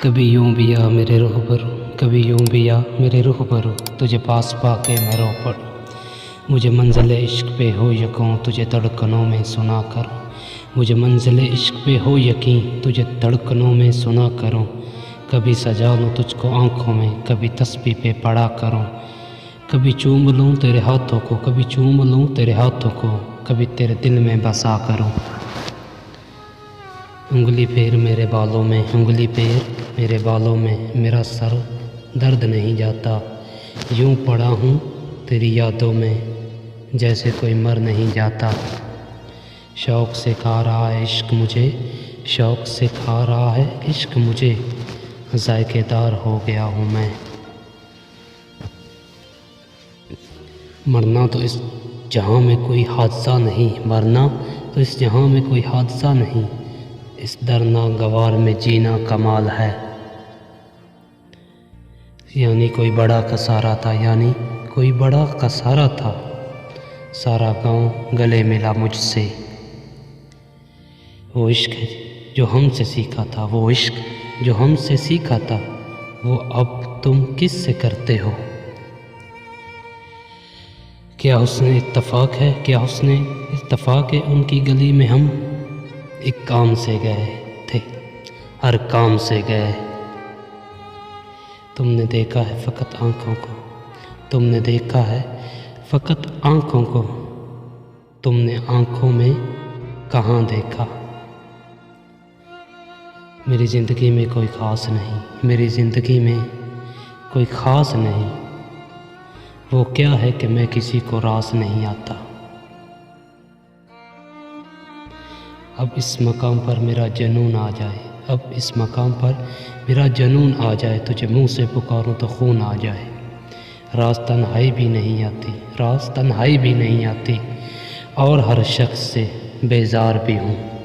कभी यूं भी आ मेरे रूबरू, कभी यूं भी आ मेरे रूबरू, तुझे पास पाके मैं रो पड़ूं। मुझे मंज़िल इश्क पे हो यकीन, तुझे धड़कनों में सुना करूं। मुझे मंज़िल इश्क पे हो यकीन, तुझे धड़कनों में सुना करूं। कभी सजा लूं तुझको आँखों में, कभी तस्बीह पे पढ़ा करूं। कभी चूम लूं तेरे हाथों को, कभी चूम लूं तेरे हाथों को, कभी तेरे दिल में बसा करूं। उंगली फेर मेरे बालों में, उंगली फेर मेरे बालों में, मेरा सर दर्द नहीं जाता। यूं पड़ा हूँ तेरी यादों में, जैसे कोई मर नहीं जाता। शौक़ से खा रहा है इश्क मुझे, शौक़ से खा रहा है इश्क मुझे, ज़ायकेदार हो गया हूँ मैं। मरना तो इस जहाँ में कोई हादसा नहीं, मरना तो इस जहाँ में कोई हादसा नहीं, इस दरनागवार में जीना कमाल है। यानी कोई बड़ा कसारा था, यानी कोई बड़ा कसारा था, सारा गांव गले मिला मुझसे। वो इश्क जो हमसे सीखा था, वो इश्क जो हमसे सीखा था, वो अब तुम किससे करते हो। क्या हुस्ने इत्तफाक है, क्या हुस्ने इत्तफाक है, उनकी गली में हम एक काम से गए थे, हर काम से गए। तुमने देखा है फ़कत आँखों को, तुमने देखा है फ़कत आँखों को, तुमने आँखों में कहाँ देखा। मेरी ज़िंदगी में कोई ख़ास नहीं, मेरी ज़िंदगी में कोई ख़ास नहीं, वो क्या है कि मैं किसी को रास नहीं आता। अब इस मकाम पर मेरा जुनून आ जाए, अब इस मकाम पर मेरा जुनून आ जाए, तुझे मुँह से पुकारूं तो खून आ जाए। रास तन्हाई भी नहीं आती, रास तन्हाई भी नहीं आती, और हर शख्स से बेजार भी हूँ।